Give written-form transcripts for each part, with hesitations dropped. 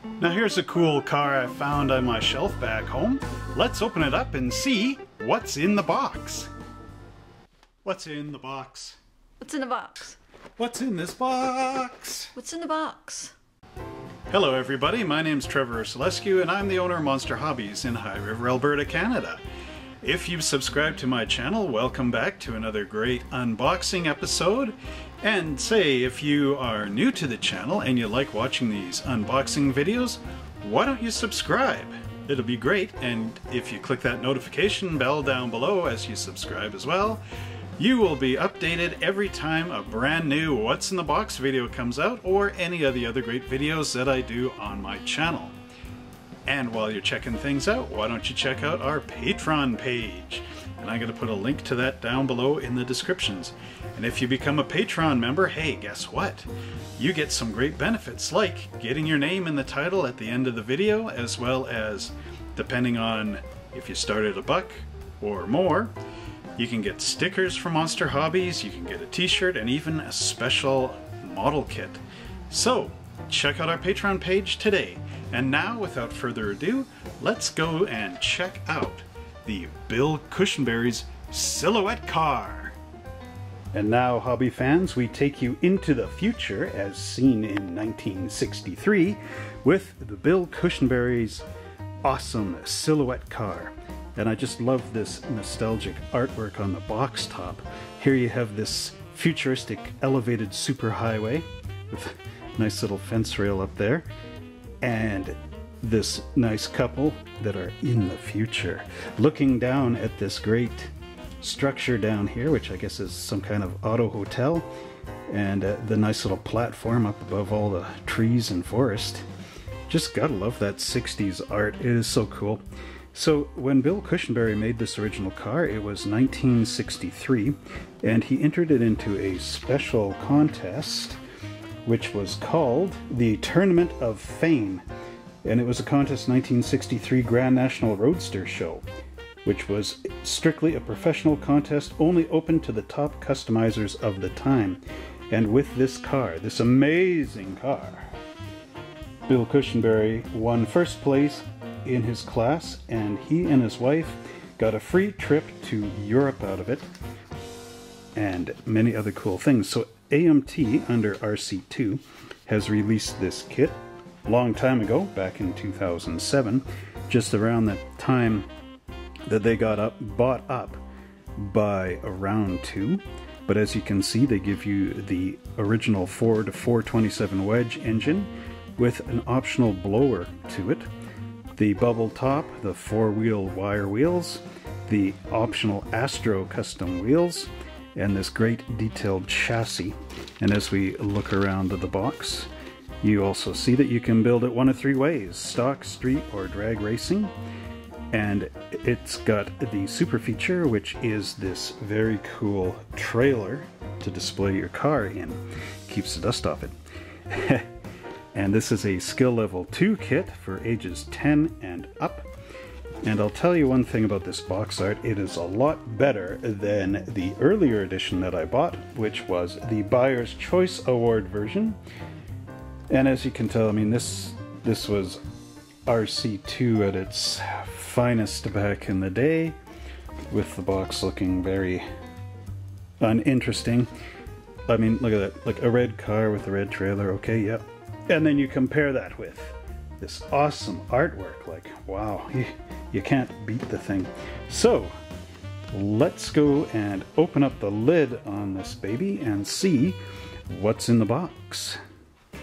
Now here's a cool car I found on my shelf back home. Let's open it up and see what's in the box. What's in the box? What's in the box? What's in this box? What's in the box? Hello everybody, my name's Trevor Ursulescu and I'm the owner of Monster Hobbies in High River, Alberta, Canada. If you've subscribed to my channel, welcome back to another great unboxing episode. And say, if you are new to the channel and you like watching these unboxing videos, why don't you subscribe? It'll be great, and if you click that notification bell down below as you subscribe as well, you will be updated every time a brand new What's in the Box video comes out, or any of the other great videos that I do on my channel. And while you're checking things out, why don't you check out our Patreon page? And I'm going to put a link to that down below in the descriptions. And if you become a Patreon member, hey, guess what? You get some great benefits, like getting your name in the title at the end of the video, as well as, depending on if you start at $1 or more, you can get stickers from Monster Hobbies, you can get a t-shirt, and even a special model kit. So, check out our Patreon page today. And now, without further ado, let's go and check out the Bill Cushenberry's Silhouette Car. And now, hobby fans, we take you into the future as seen in 1963 with the Bill Cushenberry's awesome Silhouette Car. And I just love this nostalgic artwork on the box top. Here you have this futuristic elevated superhighway with a nice little fence rail up there, and this nice couple that are in the future looking down at this great structure down here, which I guess is some kind of auto hotel, and the nice little platform up above all the trees and forest. Just gotta love that 60s art. It is so cool. So when Bill Cushenberry made this original car, it was 1963, and he entered it into a special contest which was called the Tournament of Fame. And it was a contest 1963 Grand National Roadster Show, which was strictly a professional contest only open to the top customizers of the time. And with this car, this amazing car, Bill Cushenberry won first place in his class, and he and his wife got a free trip to Europe out of it, and many other cool things. So AMT, under RC2, has released this kit a long time ago, back in 2007, just around the time that they got bought up by Round 2. But as you can see, they give you the original Ford 427 wedge engine with an optional blower to it, the bubble top, the 4-wheel wire wheels, the optional Astro custom wheels, and this great detailed chassis. And as we look around the box, you also see that you can build it one of 3 ways: stock, street, or drag racing. And it's got the super feature, which is this very cool trailer to display your car in. Keeps the dust off it. And this is a skill level 2 kit for ages 10 and up. And I'll tell you one thing about this box art: it is a lot better than the earlier edition that I bought, which was the Buyer's Choice Award version. And as you can tell, I mean, this was RC2 at its finest back in the day, with the box looking very uninteresting. I mean, look at that, like a red car with a red trailer, okay, yep. And then you compare that with this awesome artwork, like, wow, you can't beat the thing. So, let's go and open up the lid on this baby and see what's in the box.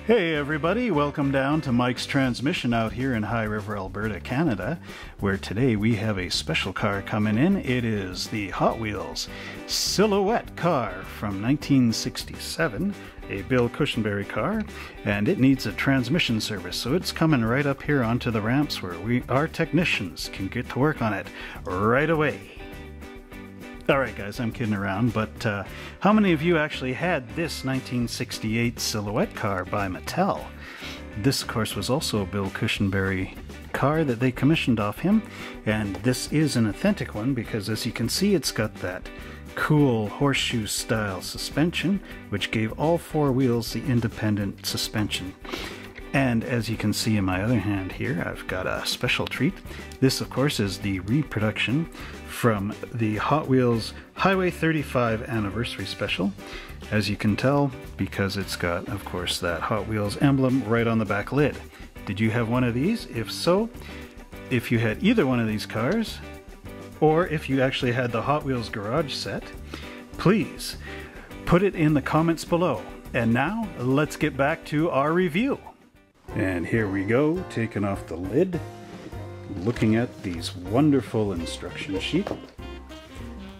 Hey everybody, welcome down to Mike's Transmission out here in High River, Alberta, Canada, where today we have a special car coming in. It is the Hot Wheels Silhouette car from 1967, a Bill Cushenberry car, and it needs a transmission service, so it's coming right up here onto the ramps where our technicians can get to work on it right away. Alright guys, I'm kidding around, but how many of you actually had this 1968 Silhouette car by Mattel? This, of course, was also a Bill Cushenberry car that they commissioned off him, and this is an authentic one because, as you can see, it's got that cool horseshoe style suspension, which gave all 4 wheels the independent suspension. And as you can see in my other hand here, I've got a special treat. This, of course, is the reproduction from the Hot Wheels Highway 35 Anniversary Special. As you can tell, because it's got, of course, that Hot Wheels emblem right on the back lid. Did you have one of these? If so, if you had either one of these cars, or if you actually had the Hot Wheels garage set, please put it in the comments below. And now, let's get back to our review. And here we go, taking off the lid, looking at these wonderful instruction sheet.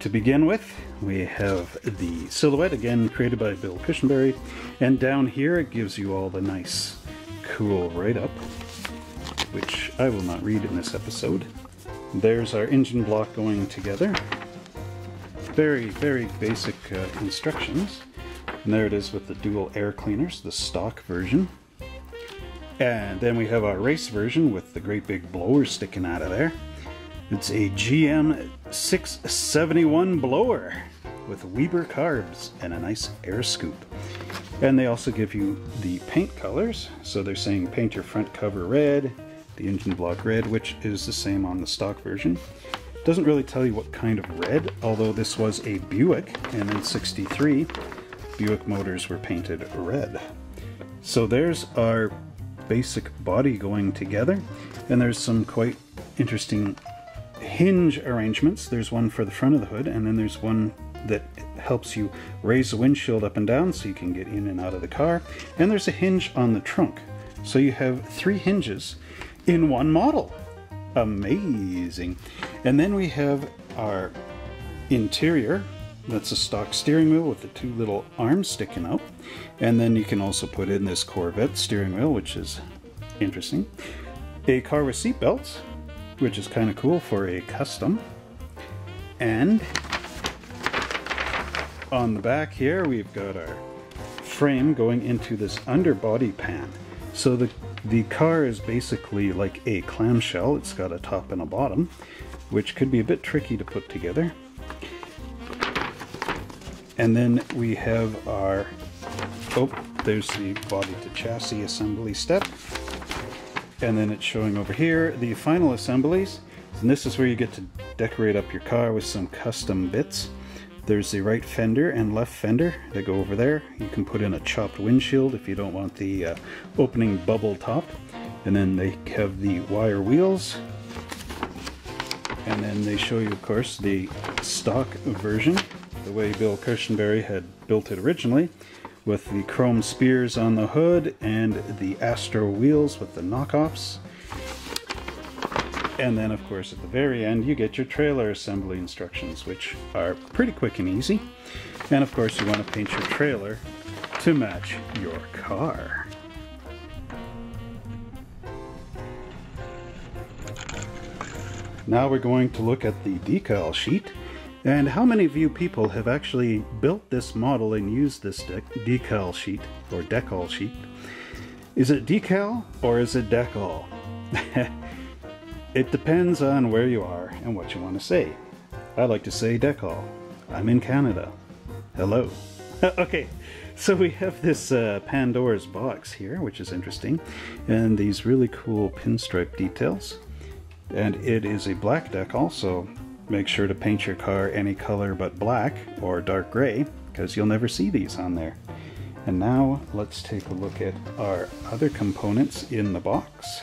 To begin with, we have the silhouette, again created by Bill Cushenberry, and down here it gives you all the nice, cool write-up, which I will not read in this episode. There's our engine block going together. Very, very basic instructions. And there it is with the dual air cleaners, the stock version. And then we have our race version with the great big blower sticking out of there. It's a GM 671 blower with Weber carbs and a nice air scoop. And they also give you the paint colors. So they're saying paint your front cover red, the engine block red, which is the same on the stock version. Doesn't really tell you what kind of red, although this was a Buick, and in '63, Buick Motors were painted red. So there's our basic body going together, and there's some quite interesting hinge arrangements. There's one for the front of the hood, and then there's one that helps you raise the windshield up and down so you can get in and out of the car, and there's a hinge on the trunk. So you have 3 hinges in one model. Amazing. And then we have our interior. That's a stock steering wheel with the 2 little arms sticking out. And then you can also put in this Corvette steering wheel, which is interesting. A car with seat belts, which is kind of cool for a custom. And on the back here, we've got our frame going into this underbody pan. So the car is basically like a clamshell. It's got a top and a bottom, which could be a bit tricky to put together. And then we have our, there's the body to chassis assembly step. And then it's showing over here the final assemblies. And this is where you get to decorate up your car with some custom bits. There's the right fender and left fender that go over there. You can put in a chopped windshield if you don't want the opening bubble top. And then they have the wire wheels. And then they show you, of course, the stock version, the way Bill Cushenberry had built it originally, with the chrome spears on the hood and the Astro wheels with the knockoffs. And then, of course, at the very end, you get your trailer assembly instructions, which are pretty quick and easy. And of course, you want to paint your trailer to match your car. Now we're going to look at the decal sheet. And how many of you people have actually built this model and used this decal sheet, or decal sheet? Is it decal or is it decal? It depends on where you are and what you want to say. I like to say decal. I'm in Canada. Hello. Okay, so we have this Pandora's box here, which is interesting, and these really cool pinstripe details. And it is a black decal, so make sure to paint your car any color but black or dark gray, because you'll never see these on there. And now let's take a look at our other components in the box.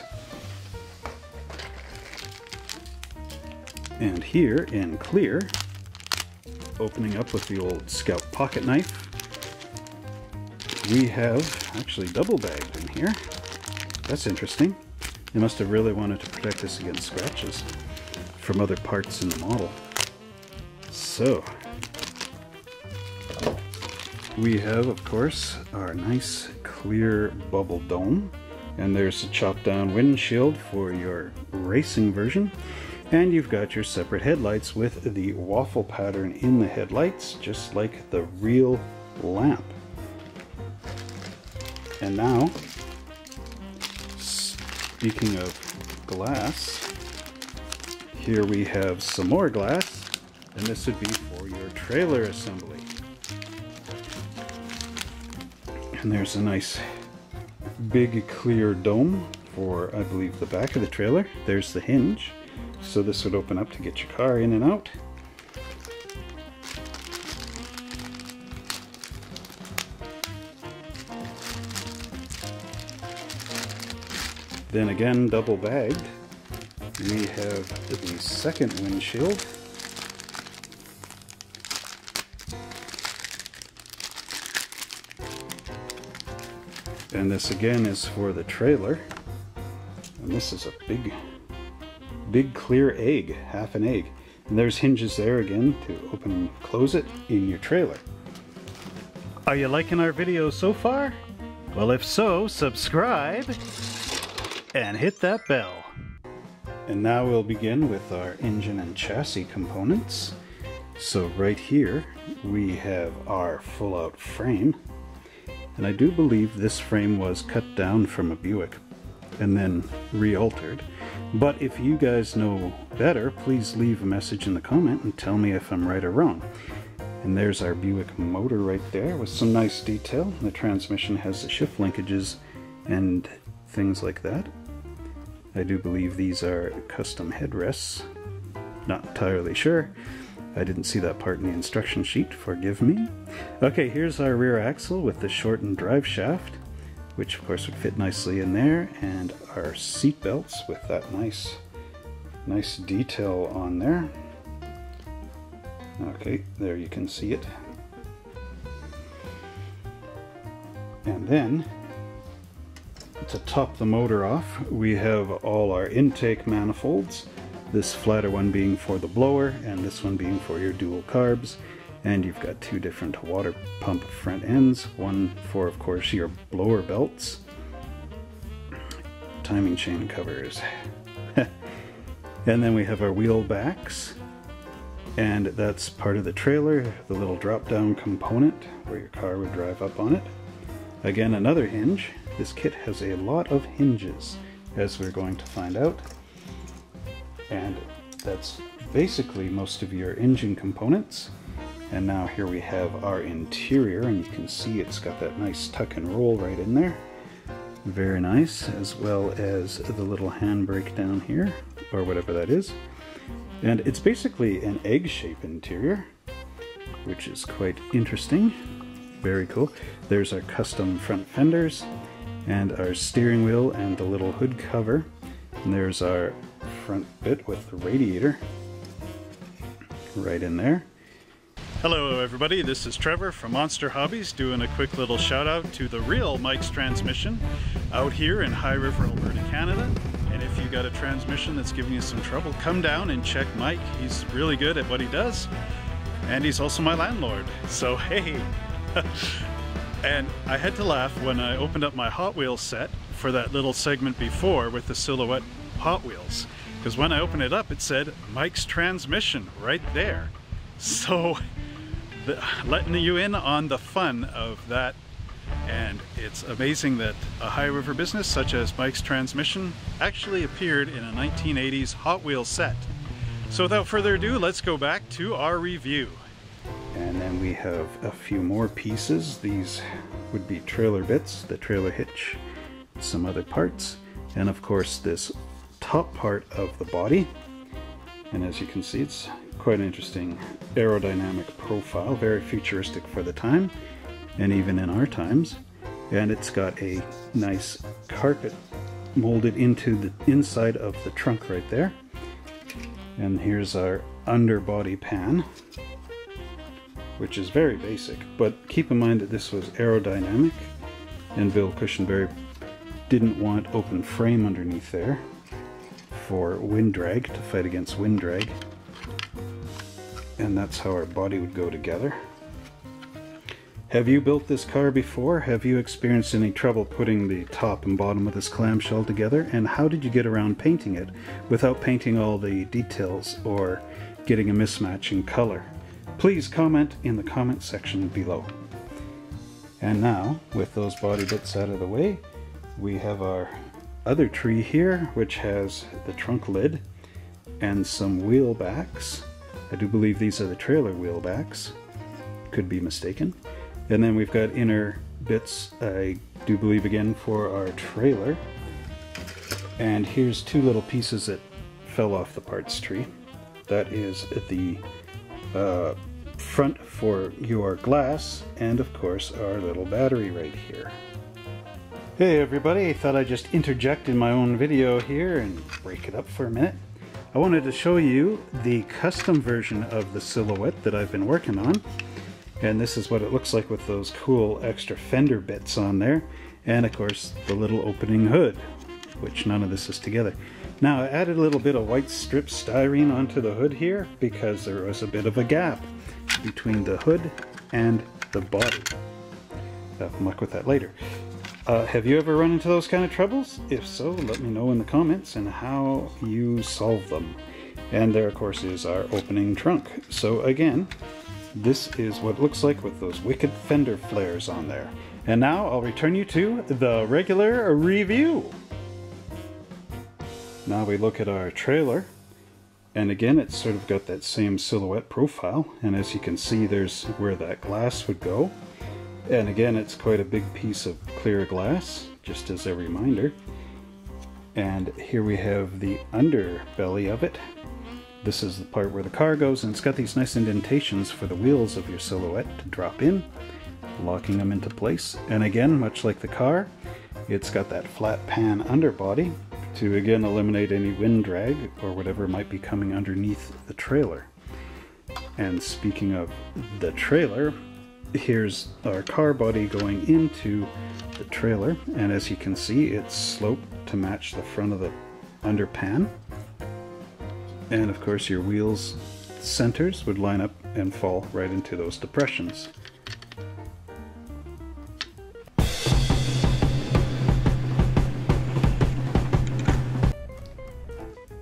And here in clear, opening up with the old Scout pocket knife, we have actually double bagged in here. That's interesting. They must have really wanted to protect this against scratches from other parts in the model. So we have, of course, our nice clear bubble dome, and there's a chopped down windshield for your racing version, and you've got your separate headlights with the waffle pattern in the headlights, just like the real lamp. And now, speaking of glass, here we have some more glass, and this would be for your trailer assembly. And there's a nice big clear dome for, I believe, the back of the trailer. There's the hinge. So this would open up to get your car in and out. Then again, double bagged, we have the second windshield. And this again is for the trailer. And this is a big clear egg, half an egg. And there's hinges there again to open and close it in your trailer. Are you liking our video so far? Well, if so, subscribe and hit that bell. And now we'll begin with our engine and chassis components. So right here we have our full-out frame. And I do believe this frame was cut down from a Buick and then re-altered. But if you guys know better, please leave a message in the comment and tell me if I'm right or wrong. And there's our Buick Motor right there with some nice detail. The transmission has the shift linkages and things like that. I do believe these are custom headrests. Not entirely sure. I didn't see that part in the instruction sheet, forgive me. Okay, here's our rear axle with the shortened drive shaft, which of course would fit nicely in there, and our seat belts with that nice detail on there. Okay, there you can see it. And then, to top the motor off, we have all our intake manifolds. This flatter one being for the blower, and this one being for your dual carbs. And you've got two different water pump front ends, one for, of course, your blower belts. Timing chain covers. And then we have our wheel backs. And that's part of the trailer, the little drop-down component where your car would drive up on it. Again, another hinge. This kit has a lot of hinges, as we're going to find out. And that's basically most of your engine components. And now here we have our interior, and you can see it's got that nice tuck and roll right in there. Very nice, as well as the little handbrake down here, or whatever that is. And it's basically an egg-shaped interior, which is quite interesting. Very cool. There's our custom front fenders, and our steering wheel and the little hood cover. And there's our front bit with the radiator right in there. Hello everybody, this is Trevor from Monster Hobbies doing a quick little shout out to the real Mike's transmission out here in High River, Alberta, Canada. And if you got a transmission that's giving you some trouble, come down and check Mike. He's really good at what he does, and he's also my landlord, so hey. And I had to laugh when I opened up my Hot Wheels set for that little segment before with the silhouette Hot Wheels, because when I opened it up it said Mike's transmission right there. So letting you in on the fun of that. And it's amazing that a High River business such as Mike's Transmission actually appeared in a 1980s Hot Wheels set. So without further ado, let's go back to our review. And then we have a few more pieces. These would be trailer bits, the trailer hitch, some other parts, and of course this top part of the body. And as you can see, it's quite an interesting aerodynamic profile, very futuristic for the time, and even in our times. And it's got a nice carpet molded into the inside of the trunk right there. And here's our underbody pan, which is very basic, but keep in mind that this was aerodynamic, and Bill Cushenberry didn't want open frame underneath there for wind drag, to fight against wind drag. And that's how our body would go together. Have you built this car before? Have you experienced any trouble putting the top and bottom of this clamshell together? And how did you get around painting it without painting all the details or getting a mismatch in color? Please comment in the comment section below. And now, with those body bits out of the way, we have our other tree here, which has the trunk lid and some wheel backs. I do believe these are the trailer wheel backs. Could be mistaken. And then we've got inner bits, I do believe, again for our trailer. And here's two little pieces that fell off the parts tree. That is the front for your glass, and of course our little battery right here. Hey everybody, I thought I'd just interject in my own video here and break it up for a minute. I wanted to show you the custom version of the Silhouette that I've been working on. And this is what it looks like with those cool extra fender bits on there. And of course the little opening hood, which none of this is together. Now I added a little bit of white strip styrene onto the hood here because there was a bit of a gap between the hood and the body. I'll muck with that later. Have you ever run into those kind of troubles? If so, let me know in the comments and how you solve them. And there of course is our opening trunk. So again, this is what it looks like with those wicked fender flares on there. And now I'll return you to the regular review. Now we look at our trailer, and again it's sort of got that same Silhouette profile, and as you can see there's where that glass would go. And again, it's quite a big piece of clear glass, just as a reminder. And here we have the underbelly of it. This is the part where the car goes, and it's got these nice indentations for the wheels of your Silhouette to drop in, locking them into place. And again, much like the car, it's got that flat pan underbody to again eliminate any wind drag or whatever might be coming underneath the trailer. And speaking of the trailer, here's our car body going into the trailer, and as you can see it's sloped to match the front of the underpan. And of course your wheels centers would line up and fall right into those depressions.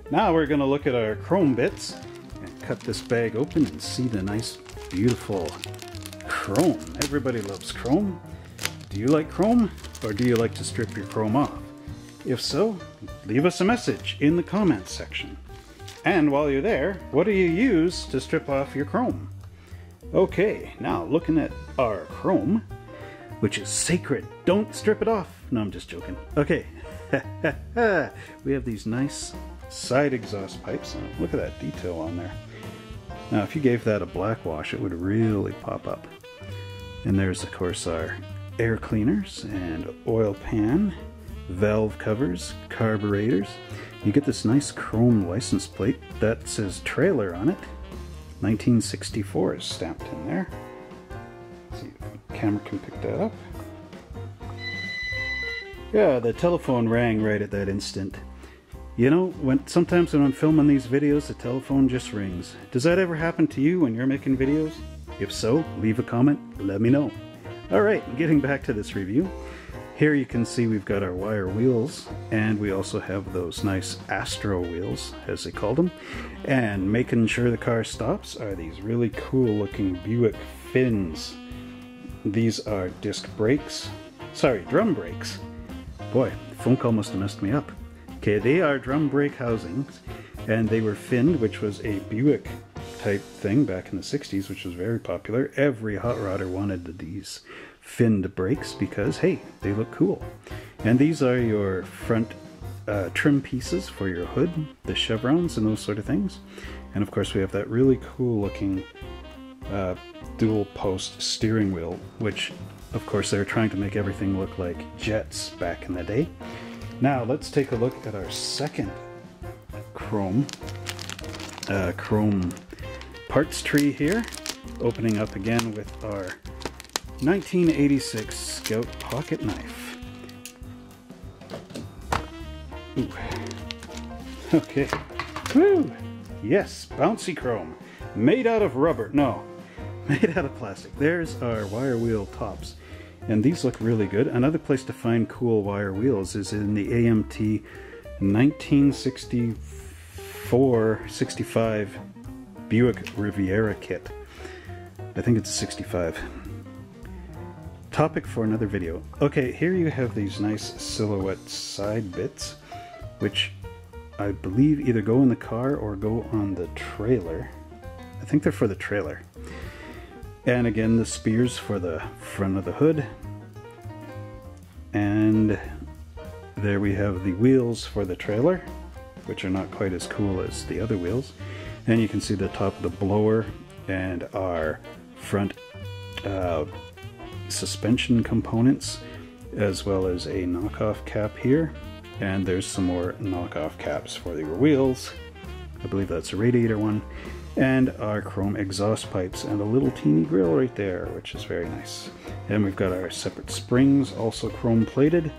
Now we're going to look at our chrome bits and cut this bag open and see the nice beautiful chrome. Everybody loves chrome. Do you like chrome, or do you like to strip your chrome off? If so, leave us a message in the comments section. And while you're there, what do you use to strip off your chrome? Okay, now looking at our chrome, which is sacred. Don't strip it off. No, I'm just joking. Okay, we have these nice side exhaust pipes. Oh, look at that detail on there. Now if you gave that a black wash, it would really pop up. And there's of course our air cleaners and oil pan, valve covers, carburetors. You get this nice chrome license plate that says trailer on it. 1964 is stamped in there. Let's see if the camera can pick that up. Yeah, the telephone rang right at that instant. You know, sometimes when I'm filming these videos, the telephone just rings. Does that ever happen to you when you're making videos? If so, leave a comment, let me know. Alright, getting back to this review. Here you can see we've got our wire wheels, and we also have those nice Astro wheels, as they called them. And making sure the car stops are these really cool looking Buick fins. These are disc brakes. Sorry, drum brakes. Boy, the phone call must have messed me up. Okay, they are drum brake housings, and they were finned, which was a Buick type thing back in the 60s, which was very popular. Every hot rodder wanted these finned brakes because, hey, they look cool. And these are your front trim pieces for your hood, the chevrons and those sort of things. And of course we have that really cool looking dual post steering wheel, which of course they were trying to make everything look like jets back in the day. Now let's take a look at our second chrome parts tree here, opening up again with our 1986 Scout pocket knife. Ooh. Okay. Woo! Yes, bouncy chrome. Made out of rubber. No, made out of plastic. There's our wire wheel tops. And these look really good. Another place to find cool wire wheels is in the AMT 1964-65 Buick Riviera kit. I think it's a 65. Topic for another video. Okay, here you have these nice Silhouette side bits, which I believe either go in the car or go on the trailer. I think they're for the trailer. And again, the spears for the front of the hood. And there we have the wheels for the trailer, which are not quite as cool as the other wheels. And you can see the top of the blower and our front suspension components, as well as a knockoff cap here. And there's some more knockoff caps for the wheels. I believe that's a radiator one. And our chrome exhaust pipes and a little teeny grill right there, which is very nice. And we've got our separate springs, also chrome plated.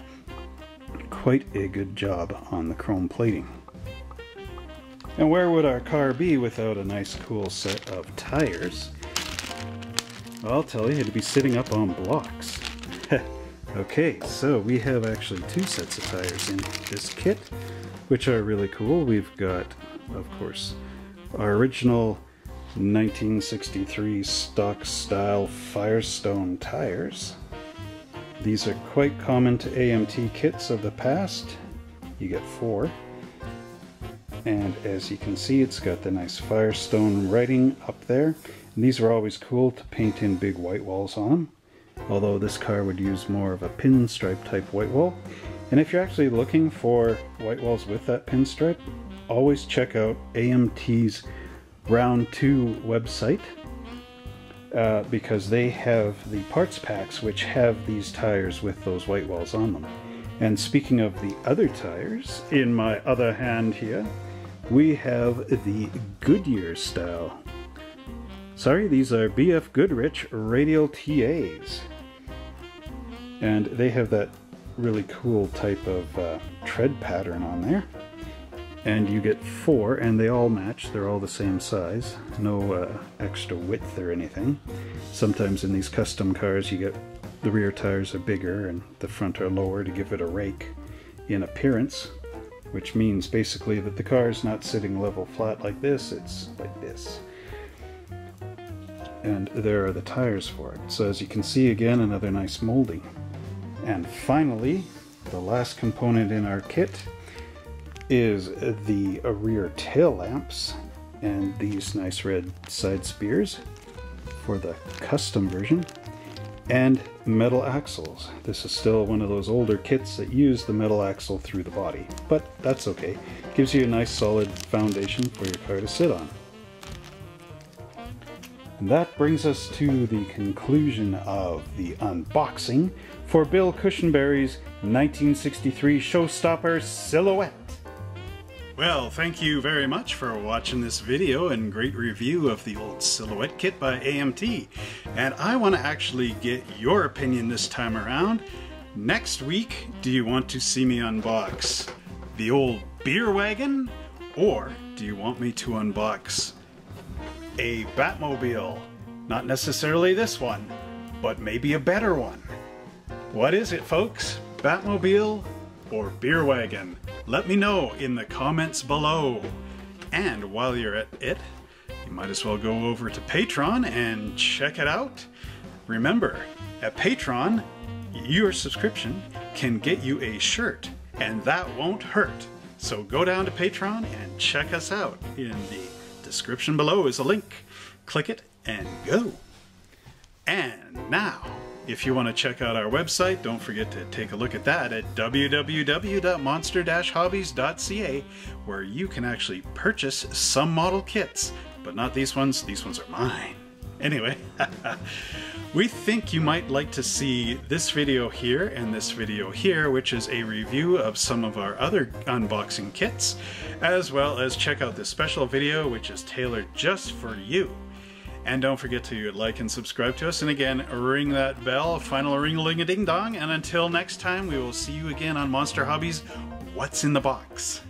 Quite a good job on the chrome plating. And where would our car be without a nice cool set of tires? Well, I'll tell you, it'd be sitting up on blocks. Okay, so we have actually two sets of tires in this kit, which are really cool. We've got, of course, our original 1963 stock style Firestone tires. These are quite common to AMT kits of the past. You get 4. And as you can see, it's got the nice Firestone writing up there. And these are always cool to paint in big white walls on them. Although this car would use more of a pinstripe type white wall. And if you're actually looking for white walls with that pinstripe, always check out AMT's Round 2 website, because they have the parts packs which have these tires with those white walls on them. And speaking of the other tires, in my other hand here, we have the Goodyear style. Sorry, these are BF Goodrich radial TAs. And they have that really cool type of tread pattern on there. And you get 4, and they all match. They're all the same size. No extra width or anything. Sometimes in these custom cars you get the rear tires are bigger and the front are lower to give it a rake in appearance, which means basically that the car is not sitting level flat like this, it's like this. And there are the tires for it. So as you can see, again, another nice molding. And finally, the last component in our kit is the rear tail lamps and these nice red side spears for the custom version, and metal axles. This is still one of those older kits that use the metal axle through the body, but that's okay. Gives you a nice solid foundation for your car to sit on. And that brings us to the conclusion of the unboxing for Bill Cushenberry's 1963 Showstopper Silhouette. Well, thank you very much for watching this video and great review of the old Silhouette kit by AMT. And I want to actually get your opinion this time around. Next week, do you want to see me unbox the old beer wagon, or do you want me to unbox a Batmobile? Not necessarily this one, but maybe a better one. What is it, folks? Batmobile or beer wagon? Let me know in the comments below. And while you're at it, you might as well go over to Patreon and check it out. Remember, at Patreon, your subscription can get you a shirt, and that won't hurt. So go down to Patreon and check us out. In the description below is a link. Click it and go. And now, if you want to check out our website, don't forget to take a look at that at www.monster-hobbies.ca, where you can actually purchase some model kits, but not these ones. These ones are mine. Anyway, we think you might like to see this video here and this video here, which is a review of some of our other unboxing kits, as well as check out this special video, which is tailored just for you. And don't forget to like and subscribe to us, and again, ring that bell, final ring-a-ling-a-ding-dong, and until next time, we will see you again on Monster Hobbies, What's in the Box?